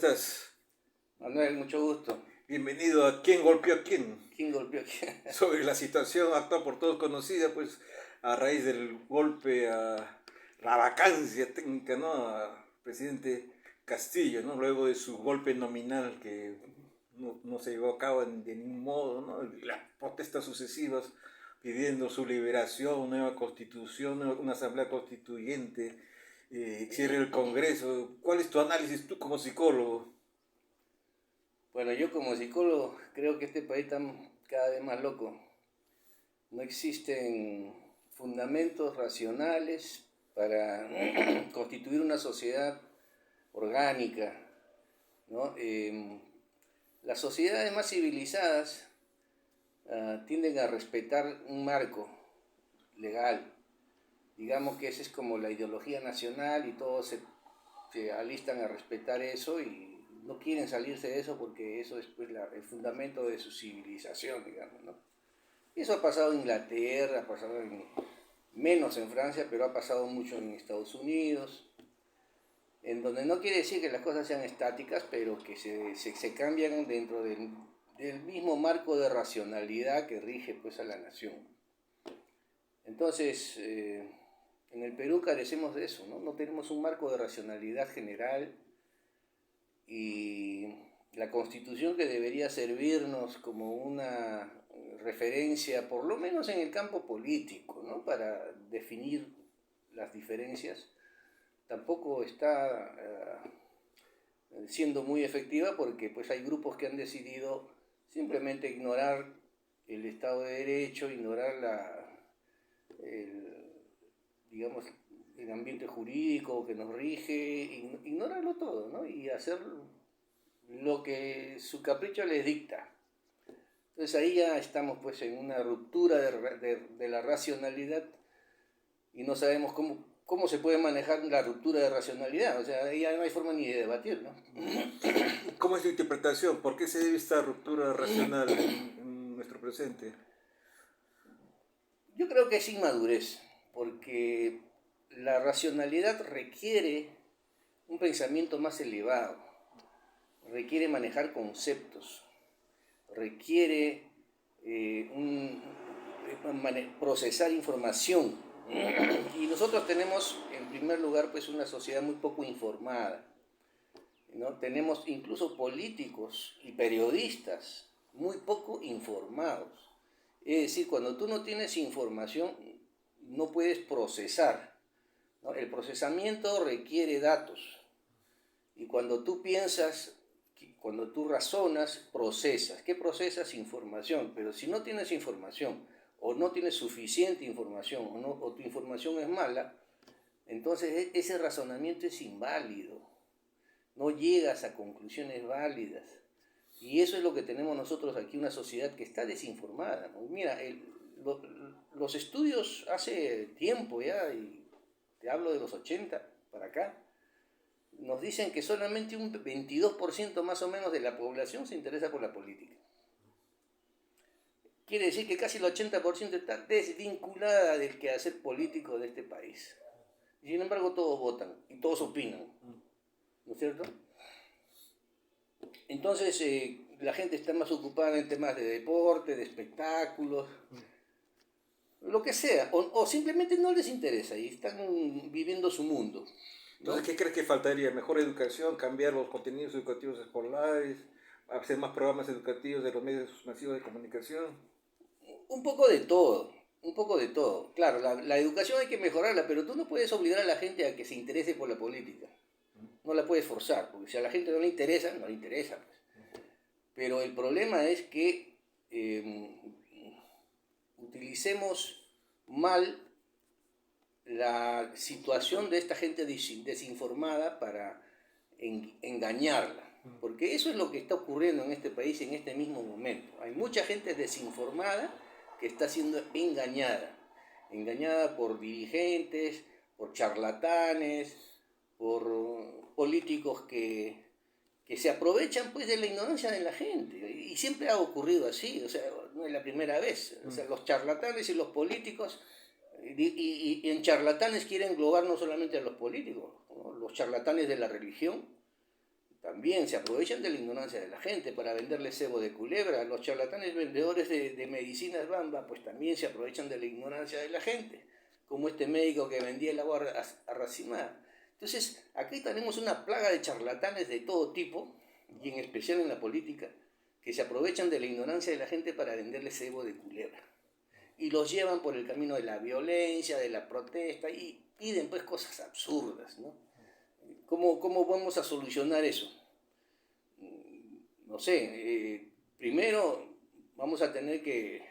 estás? Manuel, mucho gusto. Bienvenido a ¿Quién golpeó a quién? ¿Quién golpeó a quién? Sobre la situación actual por todos conocida, pues a raíz del golpe a la vacancia técnica, ¿no? Al presidente Castillo, ¿no? Luego de su golpe nominal que no se llevó a cabo de ningún modo, ¿no? Las protestas sucesivas pidiendo su liberación, nueva constitución, una asamblea constituyente, cierre el Congreso. ¿Cuál es tu análisis tú como psicólogo? Bueno, yo como psicólogo creo que este país está cada vez más loco. No existen fundamentos racionales para constituir una sociedad orgánica, ¿no? Las sociedades más civilizadas tienden a respetar un marco legal. Digamos que esa es como la ideología nacional y todos se alistan a respetar eso y no quieren salirse de eso porque eso es pues, el fundamento de su civilización, digamos, ¿no? Y eso ha pasado en Inglaterra, ha pasado menos en Francia, pero ha pasado mucho en Estados Unidos, en donde no quiere decir que las cosas sean estáticas, pero que se cambian dentro del mismo marco de racionalidad que rige pues, a la nación. Entonces, en el Perú carecemos de eso, ¿no? No tenemos un marco de racionalidad general y la Constitución que debería servirnos como una referencia, por lo menos en el campo político, ¿no? Para definir las diferencias, tampoco está siendo muy efectiva porque pues, hay grupos que han decidido simplemente ignorar el Estado de Derecho, ignorar digamos, el ambiente jurídico que nos rige, ignorarlo todo, ¿no? Y hacer lo que su capricho les dicta. Entonces ahí ya estamos pues en una ruptura de la racionalidad y no sabemos cómo se puede manejar la ruptura de racionalidad. O sea, ahí ya no hay forma ni de debatir, ¿no? ¿Cómo es tu interpretación? ¿Por qué se debe esta ruptura racional en nuestro presente? Yo creo que es inmadurez, porque la racionalidad requiere un pensamiento más elevado, requiere manejar conceptos, requiere procesar información. Y nosotros tenemos, en primer lugar, pues una sociedad muy poco informada, ¿no? Tenemos incluso políticos y periodistas muy poco informados. Es decir, cuando tú no tienes información, no puedes procesar, ¿no? El procesamiento requiere datos. Y cuando tú piensas, cuando tú razonas, procesas. ¿Qué procesas? Información. Pero si no tienes información, o no tienes suficiente información, o tu información es mala, entonces ese razonamiento es inválido. No llegas a conclusiones válidas. Y eso es lo que tenemos nosotros aquí, una sociedad que está desinformada. Mira, los estudios hace tiempo ya, y te hablo de los 80 para acá, nos dicen que solamente un 22% más o menos de la población se interesa por la política. Quiere decir que casi el 80% está desvinculada del quehacer político de este país. Y sin embargo todos votan y todos opinan, ¿no es cierto? Entonces la gente está más ocupada en temas de deporte, de espectáculos, lo que sea, o simplemente no les interesa y están viviendo su mundo, ¿no? Entonces, ¿qué crees que faltaría? ¿Mejor educación? ¿Cambiar los contenidos educativos escolares? ¿Hacer más programas educativos de los medios masivos de comunicación? Un poco de todo, un poco de todo. Claro, la educación hay que mejorarla, pero tú no puedes obligar a la gente a que se interese por la política. No la puedes forzar, porque si a la gente no le interesa, no le interesa. Pues. Pero el problema es que utilicemos mal la situación de esta gente desinformada para engañarla. Porque eso es lo que está ocurriendo en este país en este mismo momento. Hay mucha gente desinformada que está siendo engañada por dirigentes, por charlatanes, por políticos que se aprovechan pues de la ignorancia de la gente. Y siempre ha ocurrido así, o sea, no es la primera vez. O sea, los charlatanes y los políticos, y en charlatanes quieren englobar no solamente a los políticos, ¿no? Los charlatanes de la religión, también también se aprovechan de la ignorancia de la gente para venderle cebo de culebra. Los charlatanes vendedores de medicinas Bamba, pues también se aprovechan de la ignorancia de la gente, como este médico que vendía el agua a racimada. Entonces, aquí tenemos una plaga de charlatanes de todo tipo, y en especial en la política, que se aprovechan de la ignorancia de la gente para venderle cebo de culebra. Y los llevan por el camino de la violencia, de la protesta, y piden pues cosas absurdas, ¿no? ¿Cómo vamos a solucionar eso? No sé, primero vamos a tener que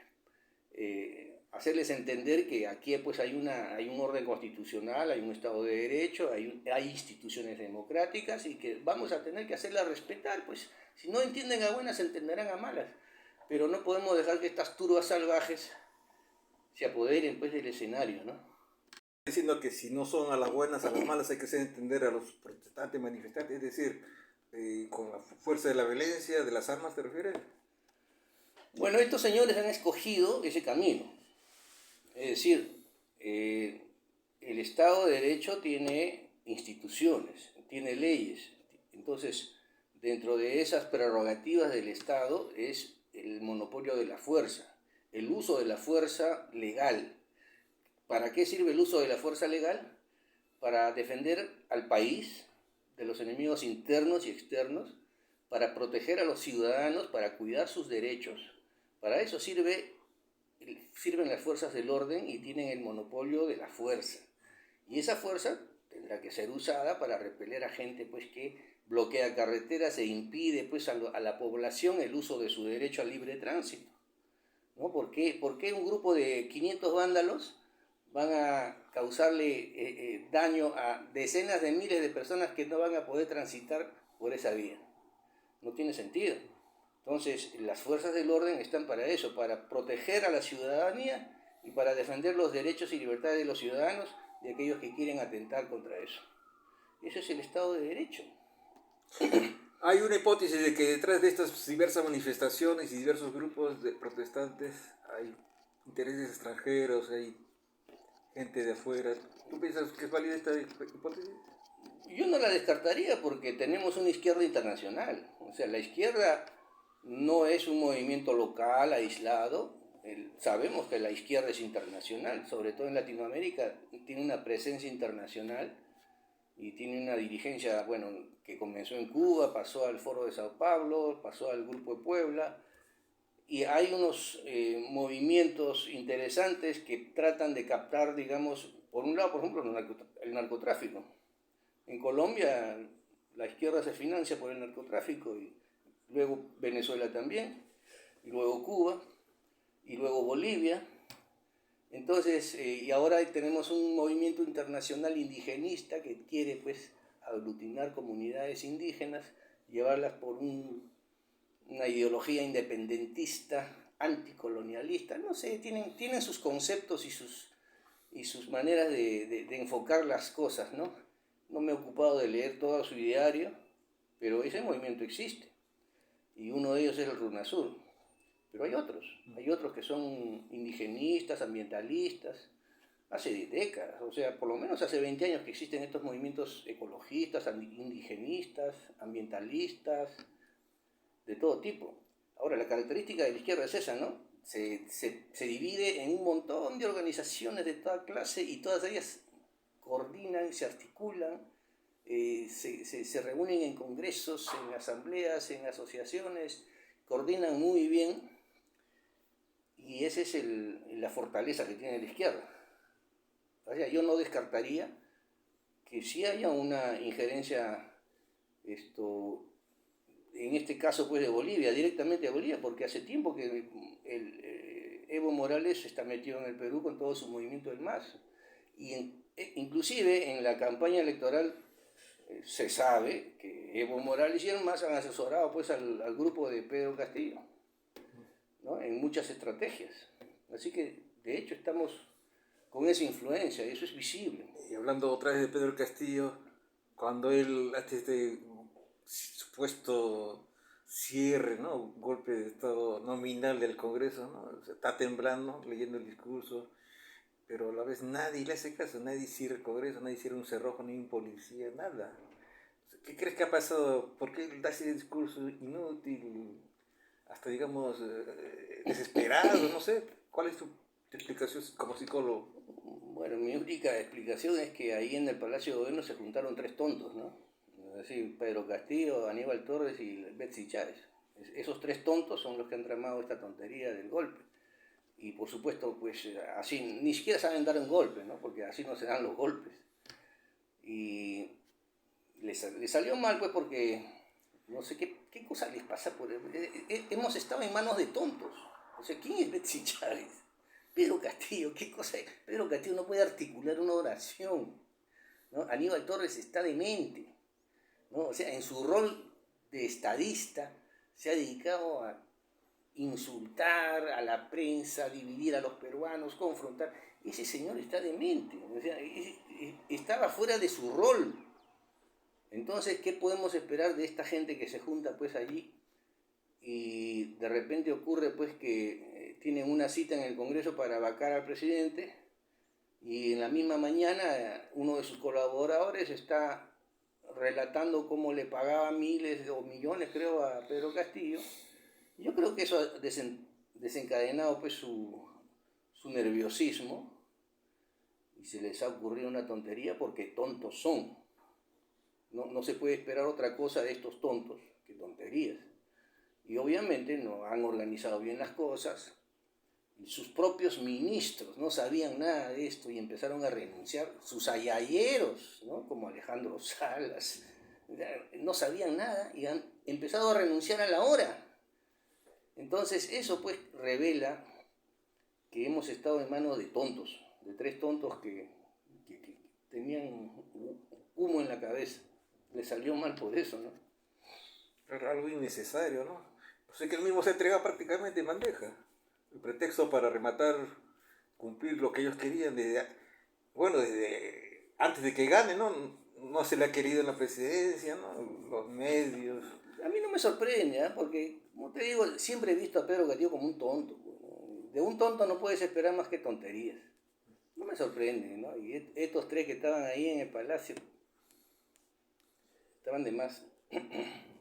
hacerles entender que aquí pues hay un orden constitucional, hay un Estado de Derecho, hay instituciones democráticas y que vamos a tener que hacerlas respetar, pues si no entienden a buenas, entenderán a malas, pero no podemos dejar que estas turbas salvajes se apoderen pues del escenario, ¿no? Diciendo que si no son a las buenas, a las malas, hay que hacer entender a los protestantes, manifestantes, es decir, con la fuerza de la violencia, de las armas, ¿te refieres? Bueno, estos señores han escogido ese camino. Es decir, el Estado de Derecho tiene instituciones, tiene leyes. Entonces, dentro de esas prerrogativas del Estado es el monopolio de la fuerza, el uso de la fuerza legal. ¿Para qué sirve el uso de la fuerza legal? Para defender al país de los enemigos internos y externos, para proteger a los ciudadanos, para cuidar sus derechos. Para eso sirven las fuerzas del orden y tienen el monopolio de la fuerza. Y esa fuerza tendrá que ser usada para repeler a gente pues, que bloquea carreteras e impide pues, a la población el uso de su derecho al libre tránsito, ¿no? ¿Por qué un grupo de 500 vándalos van a causarle daño a decenas de miles de personas que no van a poder transitar por esa vía? No tiene sentido. Entonces, las fuerzas del orden están para eso, para proteger a la ciudadanía y para defender los derechos y libertades de los ciudadanos de aquellos que quieren atentar contra eso. Eso es el Estado de Derecho. Hay una hipótesis de que detrás de estas diversas manifestaciones y diversos grupos de protestantes hay intereses extranjeros, hay gente de afuera. ¿Tú piensas que es válida esta hipótesis? Yo no la descartaría porque tenemos una izquierda internacional. O sea, la izquierda no es un movimiento local, aislado. Sabemos que la izquierda es internacional, sobre todo en Latinoamérica, tiene una presencia internacional y tiene una dirigencia, bueno, que comenzó en Cuba, pasó al Foro de Sao Paulo, pasó al Grupo de Puebla, y hay unos movimientos interesantes que tratan de captar, digamos, por un lado, por ejemplo, el narcotráfico. En Colombia la izquierda se financia por el narcotráfico y luego Venezuela también, y luego Cuba, y luego Bolivia. Entonces, y ahora tenemos un movimiento internacional indigenista que quiere pues aglutinar comunidades indígenas, llevarlas por una ideología independentista, anticolonialista, no sé, tienen sus conceptos y sus maneras de enfocar las cosas, ¿no? No me he ocupado de leer todo su ideario, pero ese movimiento existe, y uno de ellos es el RUNASUR. Pero hay otros que son indigenistas, ambientalistas, hace décadas, o sea, por lo menos hace 20 años que existen estos movimientos ecologistas, indigenistas, ambientalistas, de todo tipo. Ahora, la característica de la izquierda es esa, ¿no? Se divide en un montón de organizaciones de toda clase y todas ellas coordinan, se articulan, se reúnen en congresos, en asambleas, en asociaciones, coordinan muy bien. Y esa es la fortaleza que tiene la izquierda. O sea, yo no descartaría que sí haya una injerencia, en este caso pues de Bolivia, directamente de Bolivia, porque hace tiempo que Evo Morales está metido en el Perú con todo su movimiento del MAS. Y inclusive en la campaña electoral se sabe que Evo Morales y el MAS han asesorado pues al grupo de Pedro Castillo, ¿no? En muchas estrategias. Así que, de hecho, estamos con esa influencia y eso es visible. Y hablando otra vez de Pedro Castillo, cuando él hace este supuesto cierre, ¿no? Golpe de estado nominal del Congreso, ¿no? O sea, está temblando, leyendo el discurso, pero a la vez nadie le hace caso, nadie cierra el Congreso, nadie cierra un cerrojo, ni un policía, nada. ¿Qué crees que ha pasado? ¿Por qué da ese discurso inútil, hasta digamos desesperado? No sé, ¿cuál es tu explicación como psicólogo? Bueno, mi única explicación es que ahí en el Palacio de Gobierno se juntaron tres tontos, ¿no? Es decir, Pedro Castillo, Aníbal Torres y Betsy Chávez. Esos tres tontos son los que han tramado esta tontería del golpe. Y por supuesto, pues así, ni siquiera saben dar un golpe, ¿no? Porque así no se dan los golpes. Y les salió mal, pues, porque no sé qué cosa les pasa por... Hemos estado en manos de tontos. O sea, ¿quién es Betsy Chávez? Pedro Castillo, ¿qué cosa es? Pedro Castillo no puede articular una oración, ¿no? Aníbal Torres está demente, ¿no? O sea, en su rol de estadista se ha dedicado a insultar a la prensa, dividir a los peruanos, confrontar. Ese señor está demente, o sea, estaba fuera de su rol. Entonces, ¿qué podemos esperar de esta gente que se junta pues allí y de repente ocurre pues que tienen una cita en el Congreso para vacar al presidente y en la misma mañana uno de sus colaboradores está relatando cómo le pagaba miles o millones, creo, a Pedro Castillo? Yo creo que eso ha desencadenado pues su nerviosismo y se les ha ocurrido una tontería porque tontos son. No se puede esperar otra cosa de estos tontos que tonterías. Y obviamente no han organizado bien las cosas. Y sus propios ministros no sabían nada de esto y empezaron a renunciar. Sus ayayeros, ¿no? Como Alejandro Salas, no sabían nada y han empezado a renunciar a la hora. Entonces eso pues revela que hemos estado en manos de tontos, de tres tontos que tenían humo en la cabeza. Les salió mal por eso, ¿no? Era algo innecesario, ¿no? Pues es que él mismo se entrega prácticamente en bandeja. El pretexto para rematar, cumplir lo que ellos querían desde antes de que gane, ¿no? No se le ha querido en la presidencia, ¿no? Los medios. A mí no me sorprende, ¿eh? Porque, como te digo, siempre he visto a Pedro Castillo como un tonto. De un tonto no puedes esperar más que tonterías. No me sorprende, ¿no? Y estos tres que estaban ahí en el palacio estaban de más.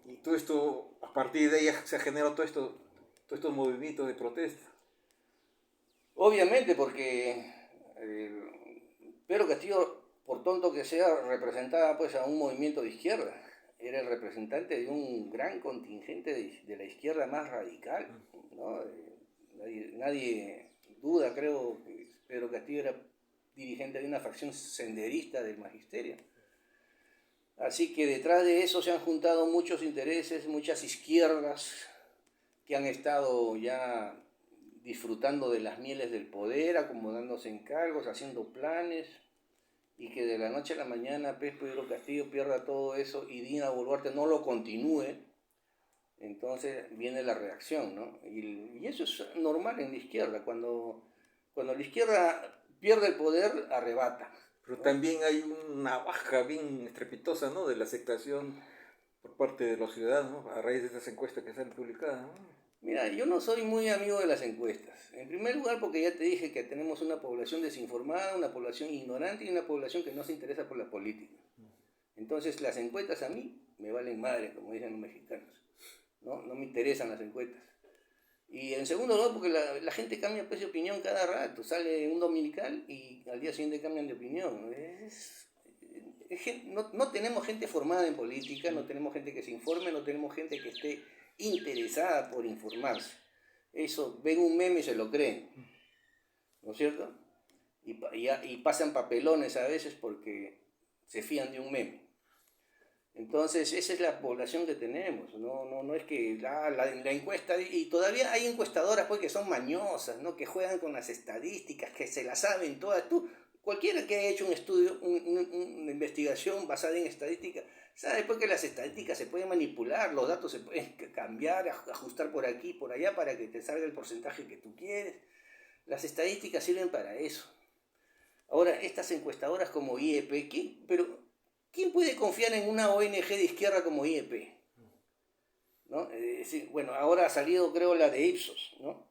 Y todo esto, a partir de ella se ha generado todos estos movimientos de protesta. Obviamente, porque Pedro Castillo, por tonto que sea, representaba pues a un movimiento de izquierda. Era el representante de un gran contingente de la izquierda más radical, ¿no? Nadie duda, creo, que Pedro Castillo era dirigente de una facción senderista del magisterio. Así que detrás de eso se han juntado muchos intereses, muchas izquierdas que han estado ya disfrutando de las mieles del poder, acomodándose en cargos, haciendo planes, y que de la noche a la mañana Pedro Castillo pierda todo eso y Dina Boluarte no lo continúe. Entonces viene la reacción, ¿no? Y eso es normal en la izquierda. Cuando la izquierda pierde el poder, arrebata. Pero también hay una baja bien estrepitosa, ¿no? De la aceptación por parte de los ciudadanos, ¿no? A raíz de estas encuestas que se han publicado, ¿no? Mira, yo no soy muy amigo de las encuestas. En primer lugar porque ya te dije que tenemos una población desinformada, una población ignorante y una población que no se interesa por la política. Entonces las encuestas a mí me valen madre, como dicen los mexicanos. No me interesan las encuestas. Y en segundo lugar porque la gente cambia pues, de opinión cada rato. Sale un dominical y al día siguiente cambian de opinión. No tenemos gente formada en política, no tenemos gente que se informe, no tenemos gente que esté interesada por informarse. Eso, ven un meme y se lo creen, ¿no es cierto? Y pasan papelones a veces porque se fían de un meme. Entonces, esa es la población que tenemos, no es que la encuesta, y todavía hay encuestadoras pues, que son mañosas, ¿no? Que juegan con las estadísticas, que se las saben todas. Cualquiera que haya hecho un estudio, una investigación basada en estadística, sabe pues, que las estadísticas se pueden manipular, los datos se pueden cambiar, ajustar por aquí, por allá, para que te salga el porcentaje que tú quieres. Las estadísticas sirven para eso. Ahora, estas encuestadoras como IEP, ¿quién puede confiar en una ONG de izquierda como IEP? ¿No? Bueno, ahora ha salido creo la de Ipsos, ¿no?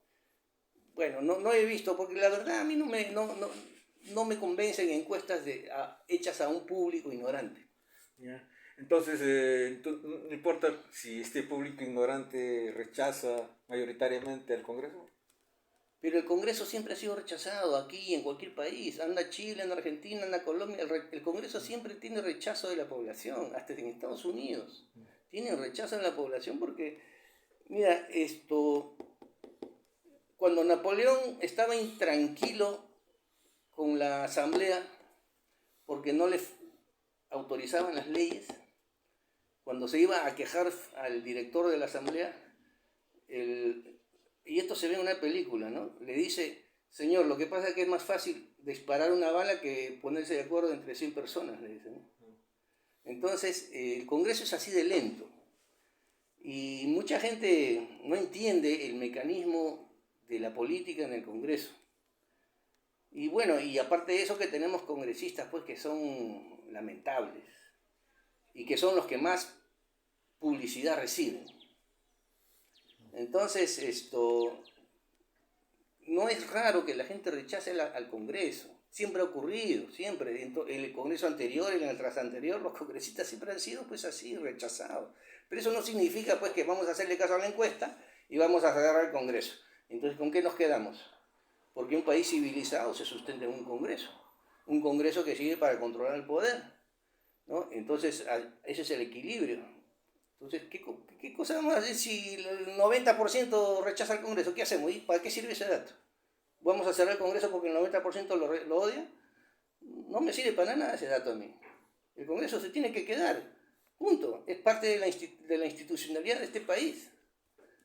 Bueno, no he visto, porque la verdad a mí no me convencen encuestas hechas a un público ignorante. Yeah. Entonces, no importa si este público ignorante rechaza mayoritariamente al Congreso. Pero el Congreso siempre ha sido rechazado aquí, en cualquier país. Anda Chile, anda Argentina, anda Colombia. El Congreso siempre tiene rechazo de la población, hasta en Estados Unidos. Tienen rechazo en la población porque, mira, cuando Napoleón estaba intranquilo con la asamblea porque no le autorizaban las leyes, cuando se iba a quejar al director de la asamblea, y esto se ve en una película, ¿no? Le dice, señor, lo que pasa es que es más fácil disparar una bala que ponerse de acuerdo entre 100 personas, le dice, ¿no? Entonces, el Congreso es así de lento. Y mucha gente no entiende el mecanismo de la política en el Congreso. Y bueno, y aparte de eso que tenemos congresistas pues que son lamentables y que son los que más publicidad reciben. Entonces, no es raro que la gente rechace al Congreso. Siempre ha ocurrido, siempre. En el Congreso anterior y en el tras anterior, los congresistas siempre han sido pues así, rechazados. Pero eso no significa pues que vamos a hacerle caso a la encuesta y vamos a cerrar el Congreso. Entonces, ¿con qué nos quedamos? Porque un país civilizado se sustenta en un Congreso que sirve para controlar el poder, ¿no? Entonces, ese es el equilibrio. Entonces, ¿qué cosa vamos a hacer si el 90% rechaza el Congreso? ¿Qué hacemos? ¿Y para qué sirve ese dato? ¿Vamos a cerrar el Congreso porque el 90% lo odia? No me sirve para nada ese dato a mí. El Congreso se tiene que quedar, punto. Es parte de la institucionalidad de este país.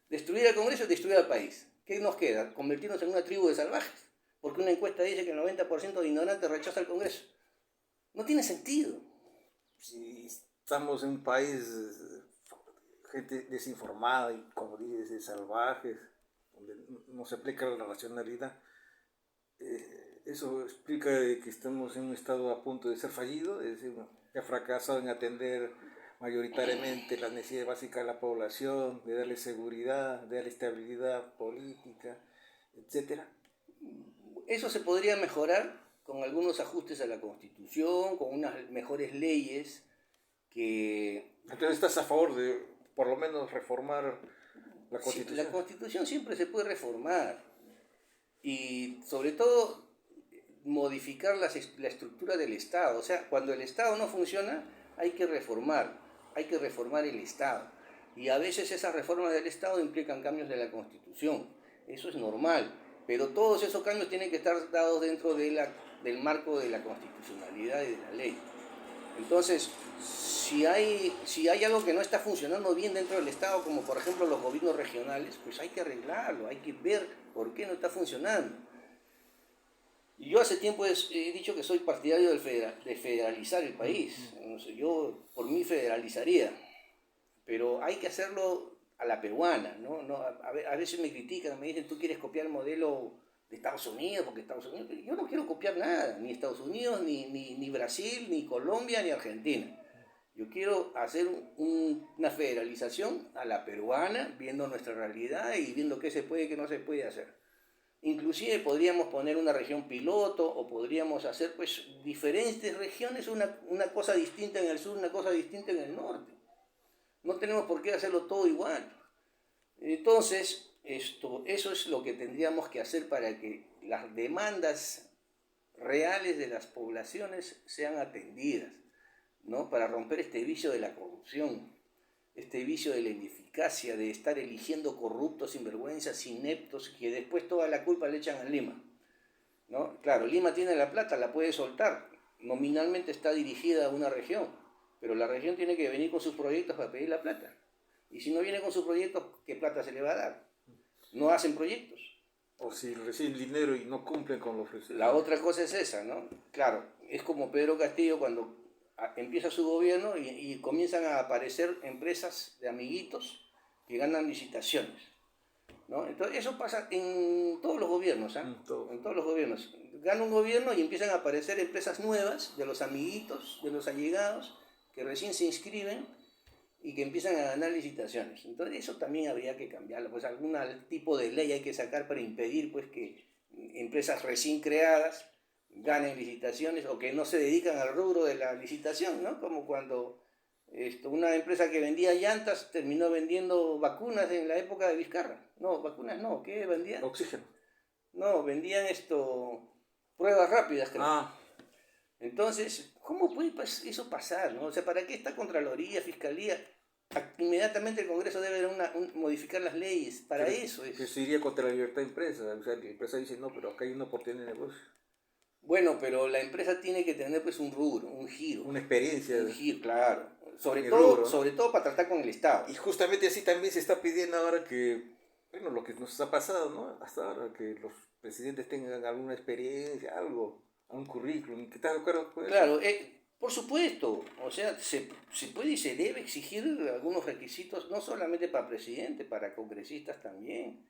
Destruir el Congreso es destruir al país. ¿Qué nos queda? Convertirnos en una tribu de salvajes. Porque una encuesta dice que el 90% de ignorantes rechaza el Congreso. No tiene sentido. Si estamos en un país, gente desinformada y, como dices, de salvajes, donde no se aplica la racionalidad, eso explica que estamos en un estado a punto de ser fallido, es decir, que ha fracasado en atender mayoritariamente las necesidades básicas de la población, de darle seguridad, de darle estabilidad política, etcétera. Eso se podría mejorar con algunos ajustes a la Constitución, con unas mejores leyes que... Entonces, ¿estás a favor de por lo menos reformar la Constitución? Sí, la Constitución siempre se puede reformar y sobre todo modificar la estructura del Estado. O sea, cuando el Estado no funciona, hay que reformar el Estado. Y a veces esas reformas del Estado implican cambios de la Constitución. Eso es normal, pero todos esos cambios tienen que estar dados dentro del marco de la constitucionalidad y de la ley. Entonces, si hay algo que no está funcionando bien dentro del Estado, como por ejemplo los gobiernos regionales, pues hay que arreglarlo, hay que ver por qué no está funcionando. Y yo hace tiempo he dicho que soy partidario de federalizar el país. No sé, yo por mí federalizaría, pero hay que hacerlo a la peruana, ¿no? A veces me critican, me dicen, tú quieres copiar el modelo de Estados Unidos, porque Estados Unidos... Yo no quiero copiar nada, ni Estados Unidos, ni Brasil, ni Colombia, ni Argentina. Yo quiero hacer una federalización a la peruana, viendo nuestra realidad y viendo qué se puede y qué no se puede hacer. Inclusive podríamos poner una región piloto o podríamos hacer pues diferentes regiones, una cosa distinta en el sur, una cosa distinta en el norte. No tenemos por qué hacerlo todo igual. Entonces, eso es lo que tendríamos que hacer para que las demandas reales de las poblaciones sean atendidas, ¿no? Para romper este vicio de la corrupción, este vicio de la ineficacia, de estar eligiendo corruptos, sinvergüenzas, ineptos, que después toda la culpa le echan a Lima, ¿no? Claro, Lima tiene la plata, la puede soltar, nominalmente está dirigida a una región, pero la región tiene que venir con sus proyectos para pedir la plata. Y si no viene con sus proyectos, ¿qué plata se le va a dar? No hacen proyectos. O si reciben dinero y no cumplen con lo ofrecido. La otra cosa es esa, ¿no? Claro, es como Pedro Castillo cuando empieza su gobierno y comienzan a aparecer empresas de amiguitos que ganan licitaciones, ¿no? Entonces eso pasa en todos los gobiernos, ¿eh? En todos los gobiernos. Gana un gobierno y empiezan a aparecer empresas nuevas de los amiguitos, de los allegados, que recién se inscriben y que empiezan a ganar licitaciones. Entonces eso también habría que cambiarlo, pues algún tipo de ley hay que sacar para impedir pues que empresas recién creadas ganen licitaciones o que no se dedican al rubro de la licitación, ¿no? Como cuando Una empresa que vendía llantas terminó vendiendo vacunas en la época de Vizcarra. No, vacunas no, ¿qué vendían? Oxígeno. No, vendían pruebas rápidas, creo. Ah, Entonces, ¿cómo puede eso pasar, no? O sea, ¿para qué está Contraloría, Fiscalía? Inmediatamente el Congreso debe modificar las leyes. Para eso es. que se iría contra la libertad de empresa. O sea, la empresa dice, no, pero acá hay una oportunidad de negocio. Bueno, pero la empresa tiene que tener pues un rubro, un giro. Una experiencia. Un giro, claro. Sobre El todo, rubro, ¿no? sobre todo para tratar con el Estado. Y justamente así también se está pidiendo ahora que, bueno, lo que nos ha pasado, ¿no? Hasta ahora, que los presidentes tengan alguna experiencia, algo, algún currículum. ¿Qué estás de acuerdo con eso? Claro, por supuesto, o sea, se puede y se debe exigir algunos requisitos, no solamente para presidente, para congresistas también.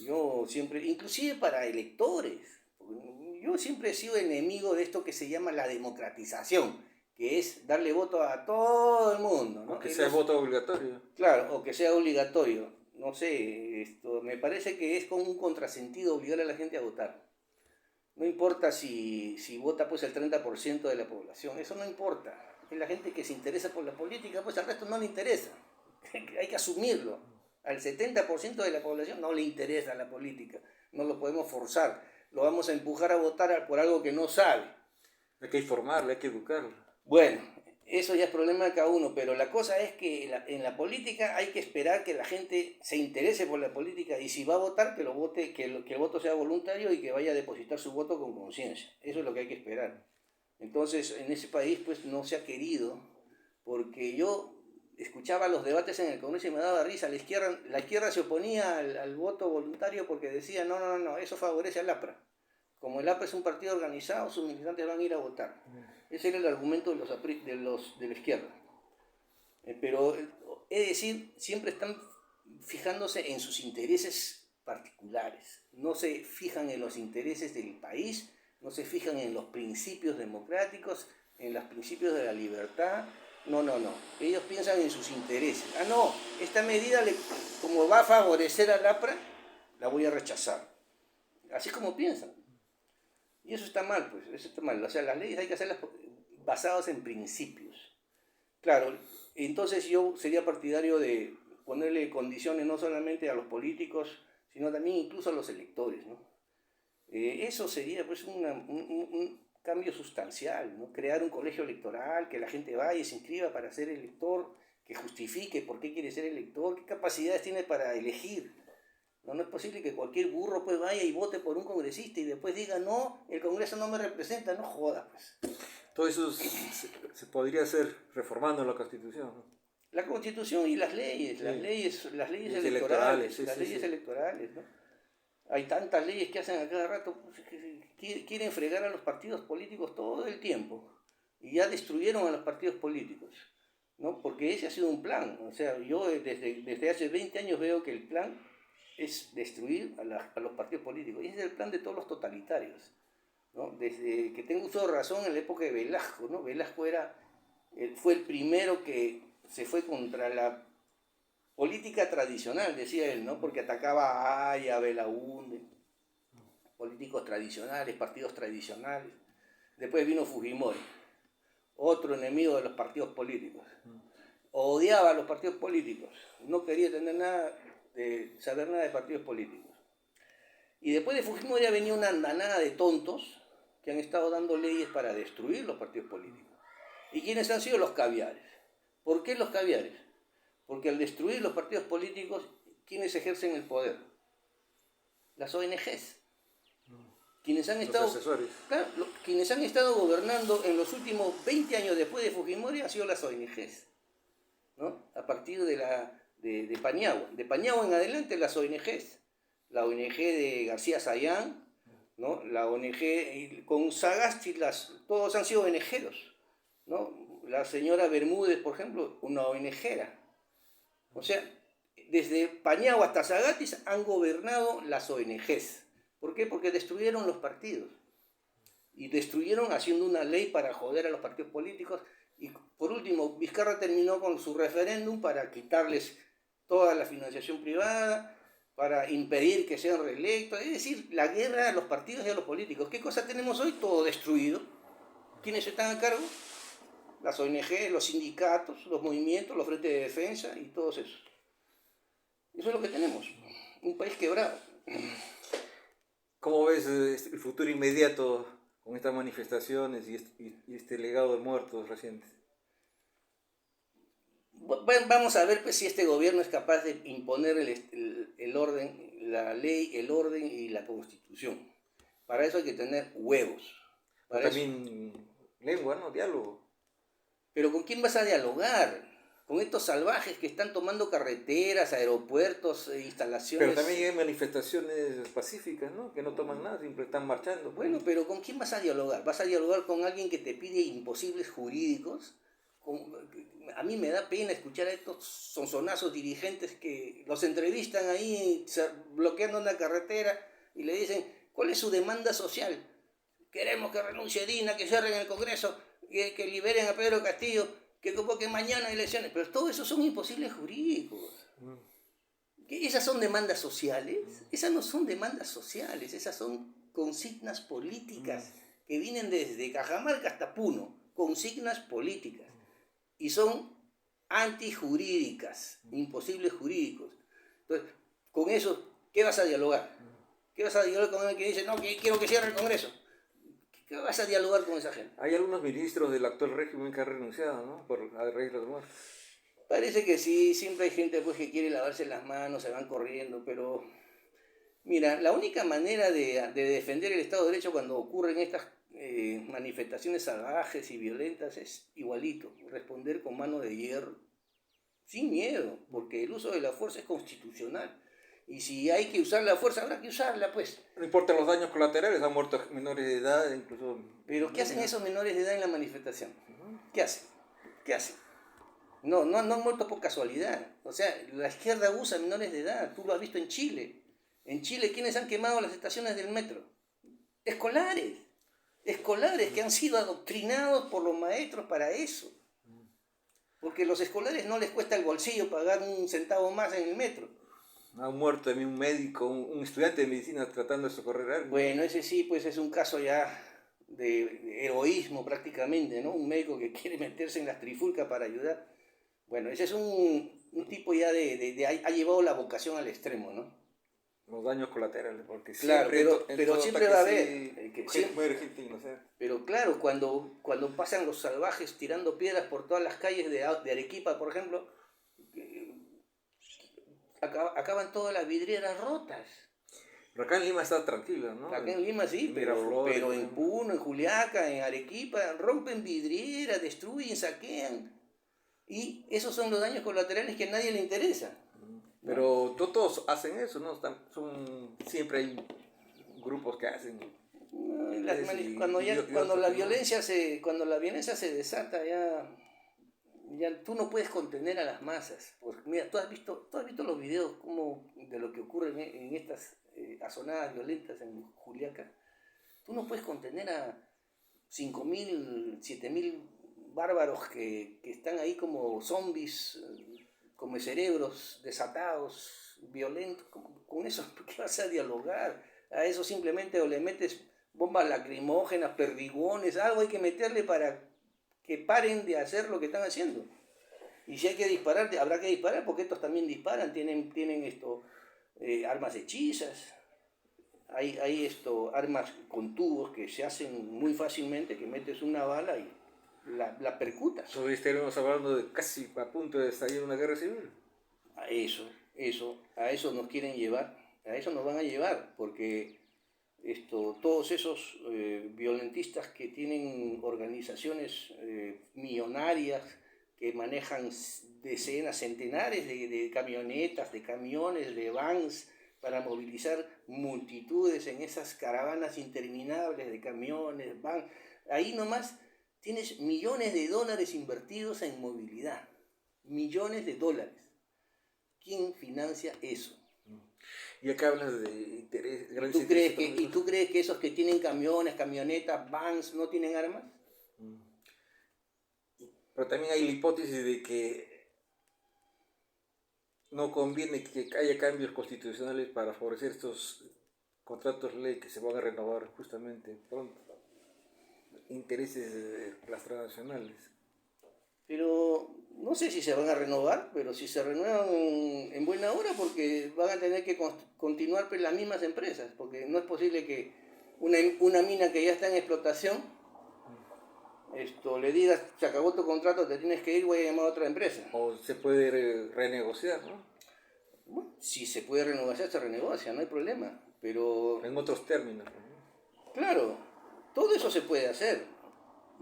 Yo siempre, inclusive para electores. Yo siempre he sido enemigo de esto que se llama la democratización, que es darle voto a todo el mundo, ¿no? Que sea voto obligatorio. Claro, o que sea obligatorio. No sé, me parece que es como un contrasentido obligar a la gente a votar. No importa si vota pues el 30% de la población, eso no importa. Es la gente que se interesa por la política, pues al resto no le interesa. Hay que asumirlo. Al 70% de la población no le interesa la política. No lo podemos forzar. Lo vamos a empujar a votar por algo que no sabe. Hay que informarle, hay que educarle. Bueno, eso ya es problema de cada uno, pero la cosa es que en la política hay que esperar que la gente se interese por la política y si va a votar, que lo vote, que el voto sea voluntario y que vaya a depositar su voto con conciencia. Eso es lo que hay que esperar. Entonces, en ese país pues no se ha querido, porque yo escuchaba los debates en el Congreso y me daba risa. La izquierda se oponía al voto voluntario porque decía, no, eso favorece al APRA. Como el APRA es un partido organizado, sus militantes van a ir a votar. Ese era el argumento de la izquierda. Pero, es decir, siempre están fijándose en sus intereses particulares. No se fijan en los intereses del país, no se fijan en los principios democráticos, en los principios de la libertad. No. Ellos piensan en sus intereses. Esta medida, como va a favorecer al APRA, la voy a rechazar. Así como piensan. Y eso está mal, pues, eso está mal. O sea, las leyes hay que hacerlas basadas en principios. Claro, entonces yo sería partidario de ponerle condiciones no solamente a los políticos, sino también incluso a los electores, ¿no? Eso sería pues un cambio sustancial, ¿no? Crear un colegio electoral, que la gente vaya y se inscriba para ser elector, que justifique por qué quiere ser elector, qué capacidades tiene para elegir. No es posible que cualquier burro pues vaya y vote por un congresista y después diga, no, el Congreso no me representa, no joda pues. Todo eso se podría hacer reformando la Constitución, ¿no? La Constitución y las leyes, Sí. las leyes electorales, sí, las sí, leyes sí. electorales, ¿no? Hay tantas leyes que hacen a cada rato, pues, que quieren fregar a los partidos políticos todo el tiempo y ya destruyeron a los partidos políticos, ¿no? Porque ese ha sido un plan. O sea, yo desde hace 20 años veo que el plan es destruir a los partidos políticos. Y ese es el plan de todos los totalitarios, ¿no? Desde que tengo uso de razón en la época de Velasco, ¿no? Velasco fue el primero que se fue contra la política tradicional, decía él, ¿no? Porque atacaba a Haya, a Belaúnde, políticos tradicionales, partidos tradicionales. Después vino Fujimori, otro enemigo de los partidos políticos. Odiaba a los partidos políticos, no quería saber nada de partidos políticos. Y después de Fujimori ha venido una andanada de tontos que han estado dando leyes para destruir los partidos políticos. ¿Y quiénes han sido los caviares? ¿Por qué los caviares? Porque al destruir los partidos políticos, ¿quiénes ejercen el poder? Las ONGs. Quienes han estado, claro, quienes han estado gobernando en los últimos 20 años después de Fujimori han sido las ONGs, ¿no? A partir de Paniagua. De Paniagua en adelante las ONGs. La ONG de García Sayán, ¿no? La ONG con Sagasti, todos han sido ONGeros, ¿no? La señora Bermúdez, por ejemplo, una ONGera. O sea, desde Paniagua hasta Sagasti han gobernado las ONGs. ¿Por qué? Porque destruyeron los partidos. Y destruyeron haciendo una ley para joder a los partidos políticos. Y por último, Vizcarra terminó con su referéndum para quitarles toda la financiación privada, para impedir que sean reelectos. Es decir, la guerra a los partidos y a los políticos. ¿Qué cosa tenemos hoy? Todo destruido. ¿Quiénes están a cargo? las ONG, los sindicatos, los movimientos, los frentes de defensa y todos esos. Eso es lo que tenemos, un país quebrado. ¿Cómo ves el futuro inmediato con estas manifestaciones y este legado de muertos recientes? Vamos a ver pues, si este gobierno es capaz de imponer el orden, la ley, el orden y la constitución. Para eso hay que tener huevos. Pero también lengua, ¿no? Diálogo. Pero ¿con quién vas a dialogar? Con estos salvajes que están tomando carreteras, aeropuertos, instalaciones. Pero también hay manifestaciones pacíficas, ¿no? Que no toman nada, siempre están marchando. Bueno, pero ¿con quién vas a dialogar? ¿Vas a dialogar con alguien que te pide imposibles jurídicos? A mí me da pena escuchar a estos sonsonazos dirigentes que los entrevistan ahí bloqueando una carretera y le dicen, ¿cuál es su demanda social? Queremos que renuncie Dina, que cierren el Congreso, que liberen a Pedro Castillo, que convoquen mañana elecciones. Pero todo eso son imposibles jurídicos. ¿Esas son demandas sociales? Esas no son demandas sociales, esas son consignas políticas que vienen desde Cajamarca hasta Puno, consignas políticas. Y son antijurídicas, imposibles jurídicos. Entonces, con eso, ¿qué vas a dialogar? ¿Qué vas a dialogar con alguien que dice, no, que quiero que cierre el Congreso? ¿Qué vas a dialogar con esa gente? Hay algunos ministros del actual régimen que han renunciado, ¿no? Por arreglos de muerte. Parece que sí, siempre hay gente pues, que quiere lavarse las manos, se van corriendo, pero mira, la única manera de defender el Estado de Derecho cuando ocurren estas manifestaciones salvajes y violentas es igualito, responder con mano de hierro, sin miedo, porque el uso de la fuerza es constitucional. Y si hay que usar la fuerza, habrá que usarla, pues. No importa los daños colaterales, han muerto menores de edad, incluso... Pero ¿qué hacen esos menores de edad en la manifestación? ¿Qué hacen? ¿Qué hacen? No han muerto por casualidad. O sea, la izquierda usa menores de edad. Tú lo has visto en Chile. En Chile, ¿quiénes han quemado las estaciones del metro? Escolares. Escolares que han sido adoctrinados por los maestros para eso. Porque a los escolares no les cuesta el bolsillo pagar un centavo más en el metro. Ha muerto también un médico, un estudiante de medicina tratando de socorrer a alguien. Bueno, ese sí, pues es un caso ya de heroísmo prácticamente, ¿no? Un médico que quiere meterse en las trifulcas para ayudar. Bueno, ese es un tipo ya ha llevado la vocación al extremo, ¿no? Los daños colaterales, porque claro, pero siempre va a haber. Muere gente inocente. Pero claro, cuando pasan los salvajes tirando piedras por todas las calles de Arequipa, por ejemplo, acaban todas las vidrieras rotas. Pero acá en Lima está tranquilo, ¿no? Acá en Lima sí, pero en Puno, en Juliaca, en Arequipa, rompen vidrieras, destruyen, saquean. Y esos son los daños colaterales que a nadie le interesa. Pero no todos hacen eso, ¿no? Siempre hay grupos que hacen. Cuando la violencia se desata, ya tú no puedes contener a las masas. Porque, mira, tú has visto los videos de lo que ocurre en estas azonadas violentas en Juliaca. Tú no puedes contener a 5.000, 7.000 bárbaros que están ahí como zombies, como cerebros desatados, violentos. Con eso, ¿qué vas a dialogar? A eso simplemente o le metes bombas lacrimógenas, perdigones, algo hay que meterle para que paren de hacer lo que están haciendo. Y si hay que disparar, habrá que disparar, porque estos también disparan, tienen armas hechizas. Hay armas con tubos que se hacen muy fácilmente, que metes una bala y la percutas. Hoy estaremos hablando de casi a punto de estallar una guerra civil. A eso nos quieren llevar, a eso nos van a llevar, porque todos esos violentistas que tienen organizaciones millonarias, que manejan decenas, centenares de camionetas, de camiones, de vans, para movilizar multitudes en esas caravanas interminables de camiones, vans, ahí nomás tienes millones de dólares invertidos en movilidad, millones de dólares. ¿Quién financia eso? Y acá hablas de interés. ¿Y tú crees que esos que tienen camiones, camionetas, vans, no tienen armas? Pero también hay la hipótesis de que no conviene que haya cambios constitucionales para favorecer estos contratos de ley que se van a renovar justamente pronto. Intereses de las transnacionales. Pero no sé si se van a renovar, pero si se renuevan en buena hora, porque van a tener que continuar pues, las mismas empresas, porque no es posible que una mina que ya está en explotación, le digas, se acabó tu contrato, te tienes que ir, voy a llamar a otra empresa. O se puede renegociar, ¿no? Bueno, si se puede renegociar, se renegocia, no hay problema, pero... En otros términos, ¿no? Claro, todo eso se puede hacer.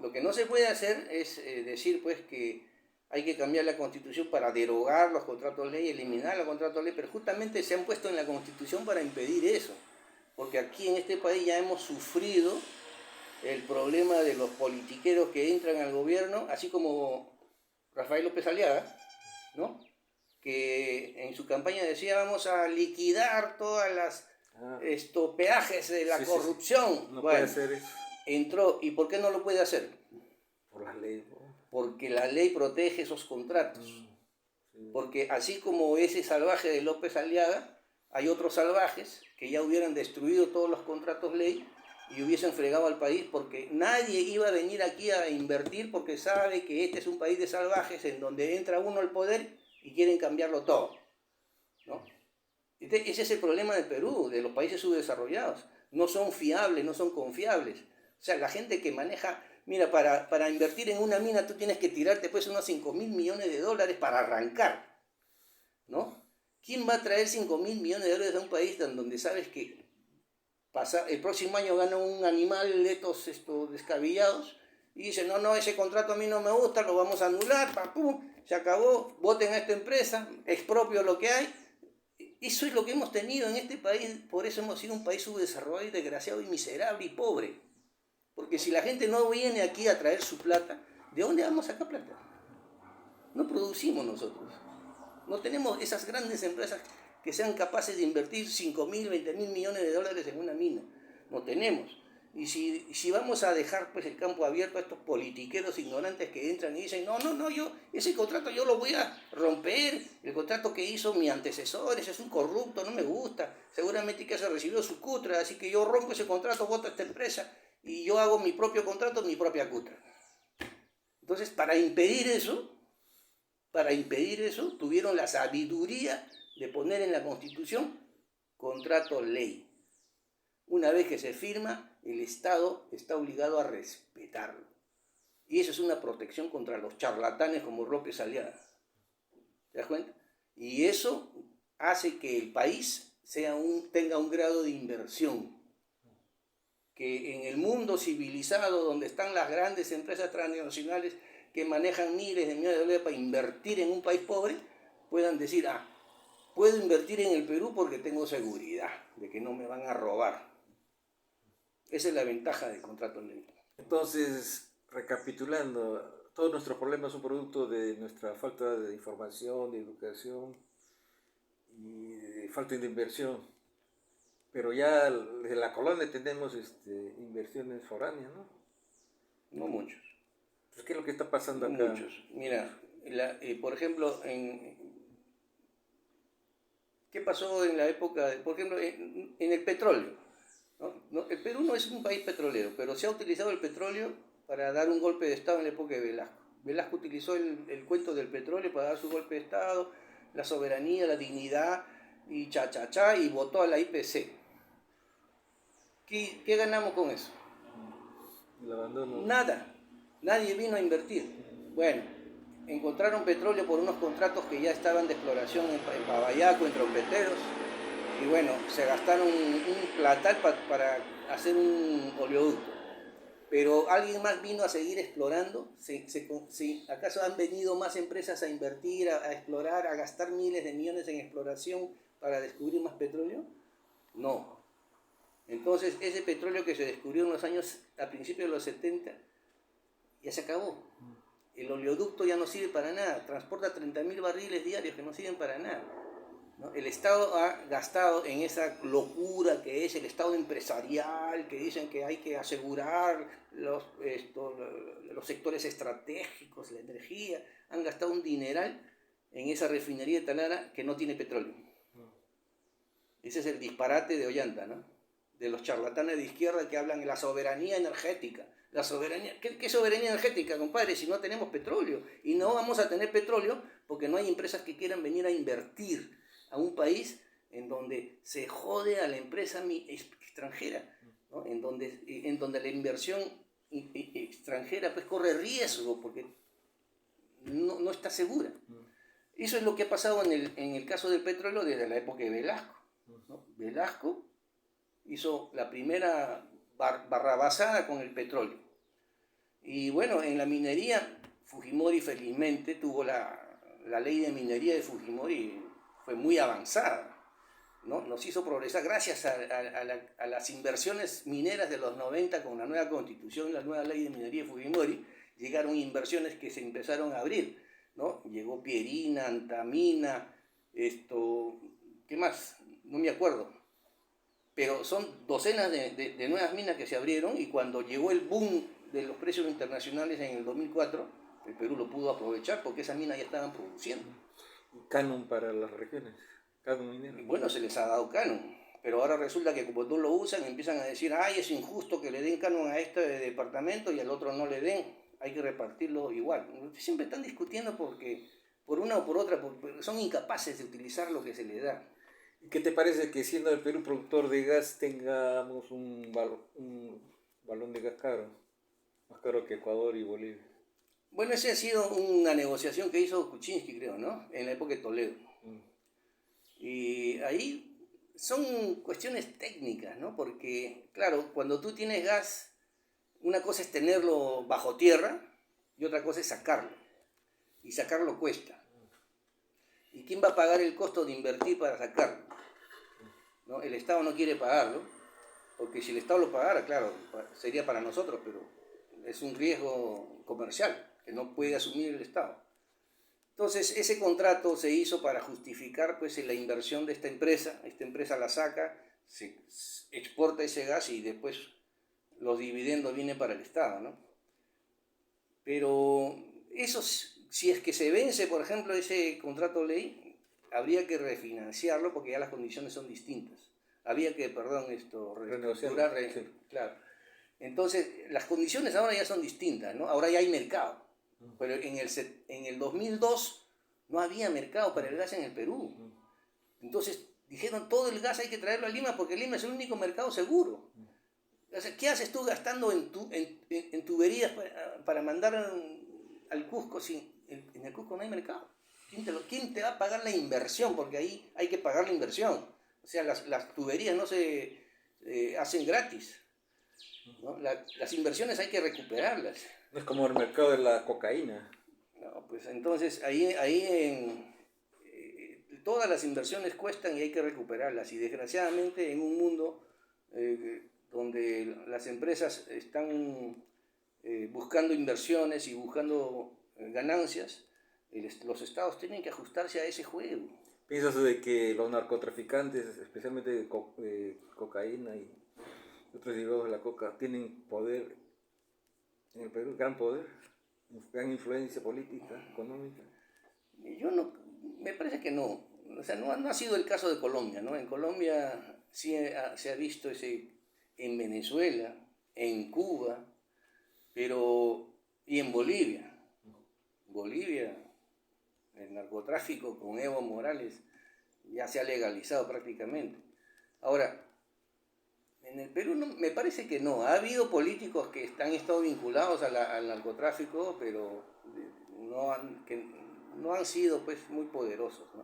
Lo que no se puede hacer es decir pues que hay que cambiar la Constitución para derogar los contratos ley, eliminar los contratos ley, pero justamente se han puesto en la Constitución para impedir eso, porque aquí en este país ya hemos sufrido el problema de los politiqueros que entran al gobierno, así como Rafael López Aliaga, ¿no? Que en su campaña decía vamos a liquidar todas las peajes de la corrupción. Sí. No puede hacer eso. Entró, ¿y por qué no lo puede hacer? Por la ley, ¿no? Porque la ley protege esos contratos. Sí. Porque así como ese salvaje de López Aliaga, hay otros salvajes que ya hubieran destruido todos los contratos ley y hubiesen fregado al país, porque nadie iba a venir aquí a invertir porque sabe que este es un país de salvajes en donde entra uno al poder y quieren cambiarlo todo, ¿no? Ese es el problema del Perú, de los países subdesarrollados. No son fiables, no son confiables. O sea, la gente que maneja... Mira, para invertir en una mina tú tienes que tirarte pues unos 5.000 millones de dólares para arrancar, ¿no? ¿Quién va a traer 5.000 millones de dólares a un país donde sabes que el próximo año gana un animal de estos descabellados y dice, no, ese contrato a mí no me gusta, lo vamos a anular, ¡pum! Se acabó, voten a esta empresa, expropio lo que hay? Eso es lo que hemos tenido en este país, por eso hemos sido un país subdesarrollado y desgraciado y miserable y pobre. Porque si la gente no viene aquí a traer su plata, ¿de dónde vamos a sacar plata? No producimos nosotros. No tenemos esas grandes empresas que sean capaces de invertir 5.000, 20.000 millones de dólares en una mina. No tenemos. Y si vamos a dejar pues, el campo abierto a estos politiqueros ignorantes que entran y dicen, no, yo ese contrato yo lo voy a romper, el contrato que hizo mi antecesor, ese es un corrupto, no me gusta, seguramente que se recibió su cutra, así que yo rompo ese contrato, voto a esta empresa y yo hago mi propio contrato, mi propia cutra. Entonces, para impedir eso, tuvieron la sabiduría de poner en la Constitución contrato ley. Una vez que se firma, el Estado está obligado a respetarlo. Y eso es una protección contra los charlatanes como López Aliaga. ¿Te das cuenta? Y eso hace que el país tenga un grado de inversión. Que en el mundo civilizado, donde están las grandes empresas transnacionales que manejan miles de millones de dólares para invertir en un país pobre, puedan decir, puedo invertir en el Perú porque tengo seguridad de que no me van a robar. Esa es la ventaja del contrato ley. Entonces, recapitulando, todos nuestros problemas son producto de nuestra falta de información, de educación y de falta de inversión. Pero ya desde la colonia tenemos inversiones foráneas, ¿no? No muchos. Pues, ¿qué es lo que está pasando acá? Muchos. Mira, por ejemplo, ¿qué pasó en la época, por ejemplo, en el petróleo? ¿No? El Perú no es un país petrolero, pero se ha utilizado el petróleo para dar un golpe de Estado en la época de Velasco. Velasco utilizó el cuento del petróleo para dar su golpe de Estado, la soberanía, la dignidad, y y votó a la IPC. ¿Qué ganamos con eso? El abandono. Nada. Nadie vino a invertir. Bueno, encontraron petróleo por unos contratos que ya estaban de exploración en Pabayaco, en Trompeteros. Y bueno, se gastaron un platal para hacer un oleoducto. Pero alguien más vino a seguir explorando. ¿Acaso han venido más empresas a invertir, a explorar, a gastar miles de millones en exploración para descubrir más petróleo? No. Entonces, ese petróleo que se descubrió en los años, a principios de los 70, ya se acabó. El oleoducto ya no sirve para nada. Transporta 30.000 barriles diarios que no sirven para nada, ¿no? El Estado ha gastado en esa locura que es el Estado empresarial, que dicen que hay que asegurar los sectores estratégicos, la energía. Han gastado un dineral en esa refinería de Talara que no tiene petróleo. Ese es el disparate de Ollanta, ¿no? De los charlatanes de izquierda que hablan de la soberanía energética. La soberanía, ¿qué soberanía energética, compadre, si no tenemos petróleo? Y no vamos a tener petróleo porque no hay empresas que quieran venir a invertir a un país en donde se jode a la empresa extranjera, ¿no? En donde la inversión extranjera pues corre riesgo porque no está segura. Eso es lo que ha pasado en el caso del petróleo desde la época de Velasco, ¿no? Velasco hizo la primera barrabasada con el petróleo. Y bueno, en la minería, Fujimori felizmente tuvo la ley de minería de Fujimori, fue muy avanzada, ¿no? Nos hizo progresar gracias a las inversiones mineras de los 90 con la nueva constitución, la nueva ley de minería de Fujimori, llegaron inversiones que se empezaron a abrir, ¿no? Llegó Pierina, Antamina, ¿qué más? No me acuerdo. Pero son docenas de nuevas minas que se abrieron y cuando llegó el boom de los precios internacionales en el 2004, el Perú lo pudo aprovechar porque esas minas ya estaban produciendo. Canon para las regiones, canon minero. Y bueno, se les ha dado canon, pero ahora resulta que como no lo usan, empiezan a decir, ay, es injusto que le den canon a este departamento y al otro no le den, hay que repartirlo igual. Siempre están discutiendo porque por una o por otra, porque son incapaces de utilizar lo que se les da. ¿Qué te parece que siendo el Perú productor de gas tengamos un balón de gas caro? Más caro que Ecuador y Bolivia. Bueno, esa ha sido una negociación que hizo Kuczynski, creo, ¿no? En la época de Toledo. Y ahí son cuestiones técnicas, ¿no? Porque, claro, cuando tú tienes gas, una cosa es tenerlo bajo tierra y otra cosa es sacarlo. Y sacarlo cuesta. ¿Y quién va a pagar el costo de invertir para sacarlo? ¿No? El Estado no quiere pagarlo, porque si el Estado lo pagara, claro, sería para nosotros, pero es un riesgo comercial que no puede asumir el Estado. Entonces, ese contrato se hizo para justificar pues, la inversión de esta empresa la saca, se exporta ese gas y después los dividendos vienen para el Estado, ¿no? Pero eso, si es que se vence, por ejemplo, ese contrato ley, habría que refinanciarlo porque ya las condiciones son distintas. Había que, reestructurar, sí. Claro. Entonces, las condiciones ahora ya son distintas, ¿no? Ahora ya hay mercado. Pero en el 2002 no había mercado para el gas en el Perú. Entonces, dijeron, todo el gas hay que traerlo a Lima porque Lima es el único mercado seguro. O sea, ¿qué haces tú gastando en tuberías para mandar al Cusco si en el Cusco no hay mercado? ¿Quién te va a pagar la inversión? Porque ahí hay que pagar la inversión. O sea, las tuberías no se hacen gratis, ¿no? Las inversiones hay que recuperarlas. No es como el mercado de la cocaína. No, pues entonces todas las inversiones cuestan y hay que recuperarlas. Y desgraciadamente en un mundo donde las empresas están buscando inversiones y buscando ganancias, los estados tienen que ajustarse a ese juego. ¿Piensas de que los narcotraficantes, especialmente de cocaína y otros derivados de la coca, tienen poder en el Perú, gran poder, gran influencia política, económica? Me parece que no. O sea, no ha sido el caso de Colombia, ¿no? En Colombia sí se ha visto en Venezuela, en Cuba, y en Bolivia. Bolivia, el narcotráfico con Evo Morales ya se ha legalizado prácticamente. Ahora, en el Perú me parece que no. Ha habido políticos que han estado vinculados al narcotráfico, pero no han sido pues, muy poderosos, ¿no?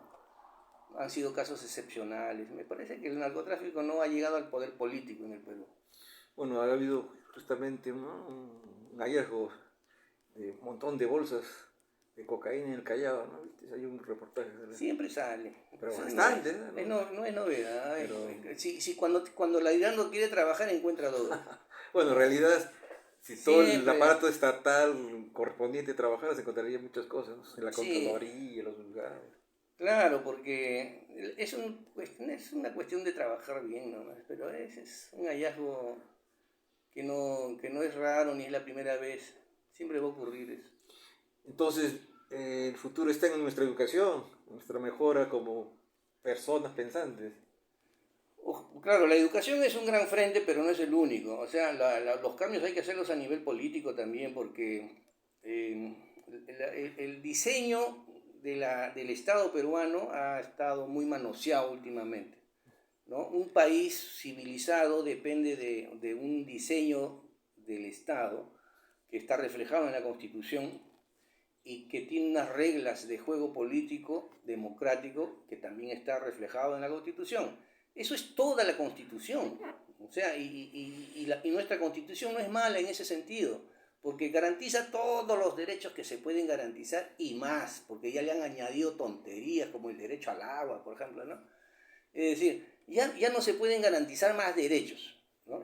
Han sido casos excepcionales. Me parece que el narcotráfico no ha llegado al poder político en el Perú. Bueno, ha habido justamente un hallazgo de un montón de bolsas de cocaína en el Callao, ¿no? ¿Viste? Hay un reportaje. Siempre sale. Pero bastante, no es novedad. Pero... Si cuando la Irán no quiere trabajar, encuentra todo. Bueno, en realidad, si todo el aparato estatal correspondiente trabajara, se encontraría muchas cosas, ¿no? En la Contraloría, los juzgados. Claro, porque es una cuestión de trabajar bien nomás, pero es un hallazgo que no es raro ni es la primera vez. Siempre va a ocurrir eso. Entonces, el futuro está en nuestra educación, nuestra mejora como personas pensantes. Claro, la educación es un gran frente, pero no es el único. O sea, los cambios hay que hacerlos a nivel político también, porque el diseño del Estado peruano ha estado muy manoseado últimamente, ¿no? Un país civilizado depende de un diseño del Estado que está reflejado en la Constitución y que tiene unas reglas de juego político, democrático, que también está reflejado en la Constitución. Eso es toda la Constitución. O sea, y nuestra Constitución no es mala en ese sentido, porque garantiza todos los derechos que se pueden garantizar y más, porque ya le han añadido tonterías como el derecho al agua, por ejemplo, ¿no? Es decir, ya no se pueden garantizar más derechos, ¿no?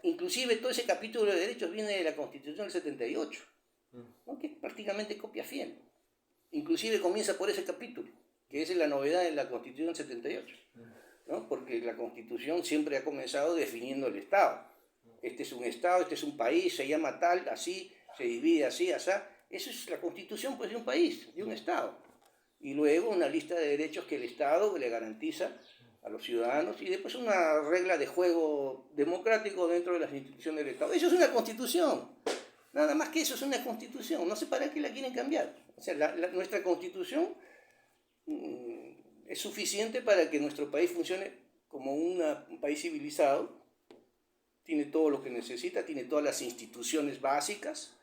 Inclusive todo ese capítulo de derechos viene de la Constitución del 78, ¿no? Que es prácticamente copia fiel. Inclusive comienza por ese capítulo, que es la novedad de la Constitución del 78, ¿no? Porque la Constitución siempre ha comenzado definiendo el Estado. Este es un Estado, este es un país, se llama tal, así, se divide así, así. Eso es la Constitución, pues, de un país, de un Estado. Y luego una lista de derechos que el Estado le garantiza a los ciudadanos y después una regla de juego democrático dentro de las instituciones del Estado. Eso es una Constitución. Nada más que eso es una Constitución. No sé para qué la quieren cambiar. O sea, nuestra Constitución es suficiente para que nuestro país funcione como un país civilizado. Tiene todo lo que necesita, tiene todas las instituciones básicas,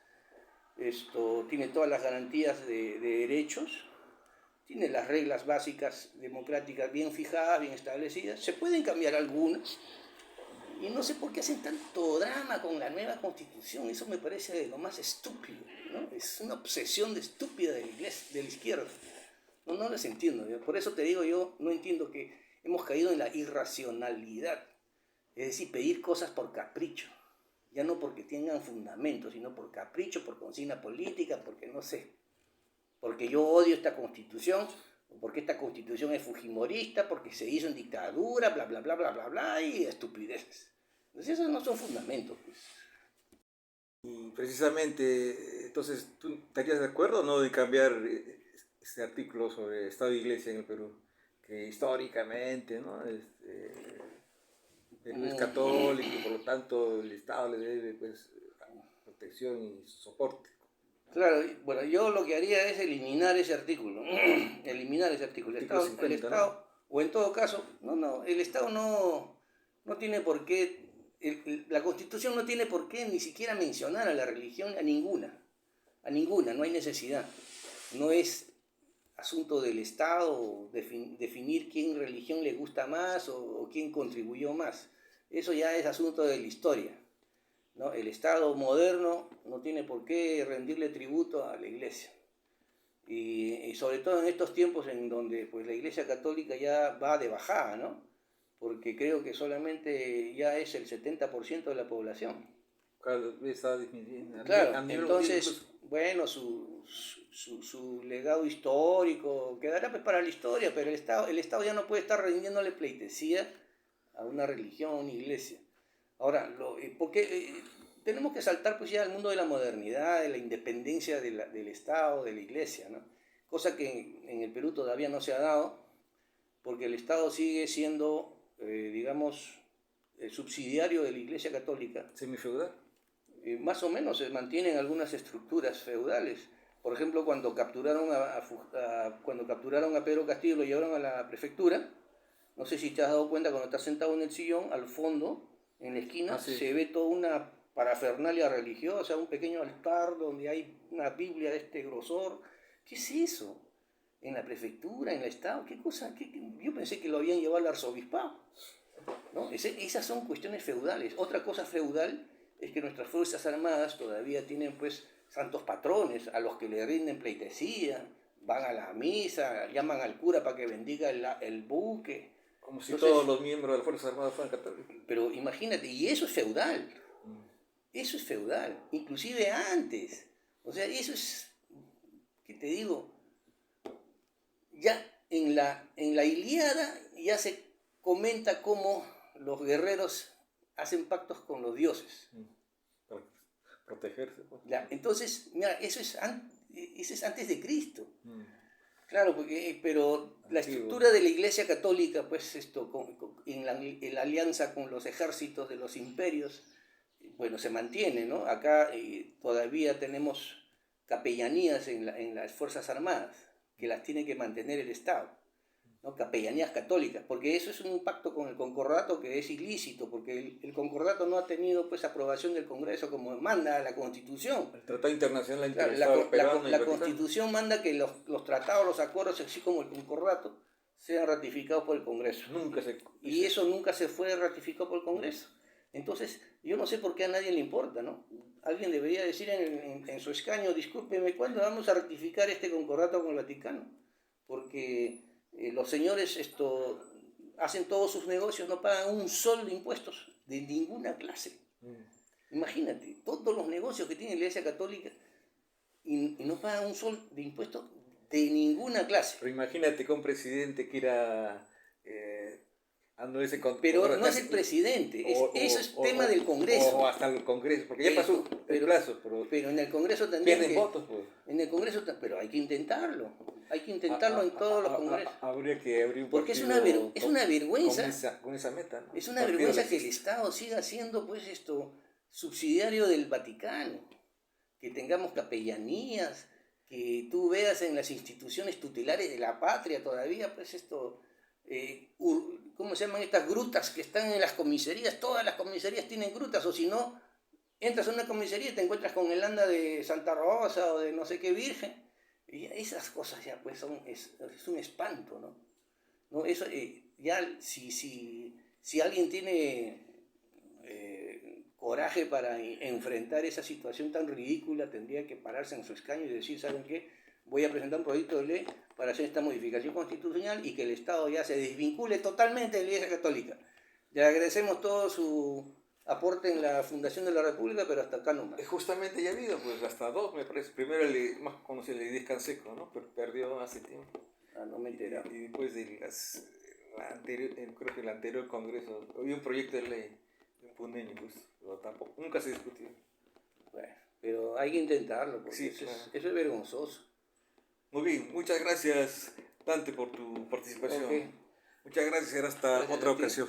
tiene todas las garantías de derechos, tiene las reglas básicas democráticas bien fijadas, bien establecidas. Se pueden cambiar algunas, y no sé por qué hacen tanto drama con la nueva Constitución. Eso me parece de lo más estúpido, ¿no? Es una obsesión estúpida de la izquierda. No les entiendo. Por eso te digo, yo no entiendo que hemos caído en la irracionalidad. Es decir, pedir cosas por capricho. Ya no porque tengan fundamento, sino por capricho, por consigna política, porque no sé. Porque yo odio esta Constitución, porque esta Constitución es fujimorista, porque se hizo en dictadura, bla, bla, bla, bla, bla, bla, y estupideces. Entonces esos no son fundamentos, pues. Y precisamente, entonces, ¿tú estarías de acuerdo o no de cambiar este artículo sobre Estado e Iglesia en el Perú? Que históricamente, ¿no? Perú es católico y por lo tanto el Estado le debe, pues, protección y soporte. Claro, bueno, yo lo que haría es eliminar ese artículo. Eliminar ese artículo. Artículo 50, el Estado, ¿no? o en todo caso, el Estado no tiene por qué, la Constitución no tiene por qué ni siquiera mencionar a la religión, a ninguna, no hay necesidad. No es asunto del Estado definir quién religión le gusta más o quién contribuyó más. Eso ya es asunto de la historia, ¿no? El Estado moderno no tiene por qué rendirle tributo a la Iglesia. Y sobre todo en estos tiempos en donde pues, la Iglesia Católica ya va de bajada, ¿no? Porque creo que solamente ya es el 70% de la población. Cada vez está disminuyendo. Claro, entonces, bueno, su legado histórico quedará pues para la historia, pero el Estado ya no puede estar rindiéndole pleitesía a una religión, a una iglesia. Ahora, porque tenemos que saltar pues ya al mundo de la modernidad, de la independencia del Estado, de la iglesia, ¿no? Cosa que en el Perú todavía no se ha dado, porque el Estado sigue siendo, digamos, el subsidiario de la Iglesia Católica. ¿Semifeudal? Más o menos se mantienen algunas estructuras feudales. Por ejemplo, cuando capturaron a Pedro Castillo y lo llevaron a la prefectura, no sé si te has dado cuenta, cuando estás sentado en el sillón, al fondo, en la esquina, sí, se ve toda una parafernalia religiosa, un pequeño altar donde hay una Biblia de este grosor. ¿Qué es eso? En la prefectura, en el Estado, ¿qué cosa? Yo pensé que lo habían llevado al arzobispado, ¿no? Esas son cuestiones feudales. Otra cosa feudal es que nuestras Fuerzas Armadas todavía tienen pues santos patrones a los que le rinden pleitesía, van a la misa, llaman al cura para que bendiga el buque. Como si todos los miembros de las Fuerzas Armadas fueran católicos. Pero imagínate, y eso es feudal. Eso es feudal, inclusive antes. O sea, eso es, ¿qué te digo? Ya en la Ilíada ya se comenta cómo los guerreros hacen pactos con los dioses. Para protegerse. Ya, entonces, mira, eso es antes de Cristo. Claro, pero la estructura de la Iglesia Católica, pues en la alianza con los ejércitos de los imperios, bueno, se mantiene, ¿no? Acá todavía tenemos capellanías en las Fuerzas Armadas, que las tiene que mantener el Estado, ¿no? Capellanías católicas, porque eso es un pacto con el concordato que es ilícito, porque el concordato no ha tenido pues aprobación del Congreso como manda la Constitución. El Tratado Internacional Claro, la Constitución manda que los tratados, los acuerdos, así como el concordato, sean ratificados por el Congreso. Y eso nunca se fue ratificado por el Congreso. Entonces, yo no sé por qué a nadie le importa, ¿no? Alguien debería decir en su escaño, discúlpeme, ¿cuándo vamos a ratificar este concordato con el Vaticano? Porque los señores hacen todos sus negocios, no pagan un sol de impuestos de ninguna clase. Imagínate, todos los negocios que tiene la Iglesia Católica y no pagan un sol de impuestos de ninguna clase. Pero imagínate que un presidente quiera... pero no es el presidente, eso es tema del Congreso. O hasta el Congreso, porque ya pasó el plazo. Pero en el Congreso también... Pierden votos, pues. En el Congreso, pero hay que intentarlo. Hay que intentarlo en todos los congresos. Habría que abrir un porque es una vergüenza. Con esa meta, ¿no? Es una vergüenza que el Estado siga siendo pues subsidiario del Vaticano. Que tengamos capellanías, que tú veas en las instituciones tutelares de la patria todavía, pues ¿cómo se llaman estas grutas que están en las comisarías? Todas las comisarías tienen grutas, o si no, entras a una comisaría y te encuentras con el anda de Santa Rosa o de no sé qué virgen. Y esas cosas ya pues es un espanto, ¿no? ¿No? Eso, ya si alguien tiene coraje para enfrentar esa situación tan ridícula, tendría que pararse en su escaño y decir, ¿saben qué? Voy a presentar un proyecto de ley para hacer esta modificación constitucional y que el Estado ya se desvincule totalmente de la Iglesia Católica. Le agradecemos todo su aporte en la fundación de la República, pero hasta acá nomás. Justamente ya ha habido, pues hasta dos, me parece. Primero el más conocido, el Edith Canseco, ¿no? Pero perdió hace tiempo. No me enteré. Y después creo que el anterior Congreso, había un proyecto de ley, un punenio, pues, pero tampoco, nunca se discutió. Bueno, pero hay que intentarlo, porque sí, eso, claro. Eso es vergonzoso. Muy bien, muchas gracias, Dante, por tu participación. Okay. Muchas gracias, hasta otra ocasión.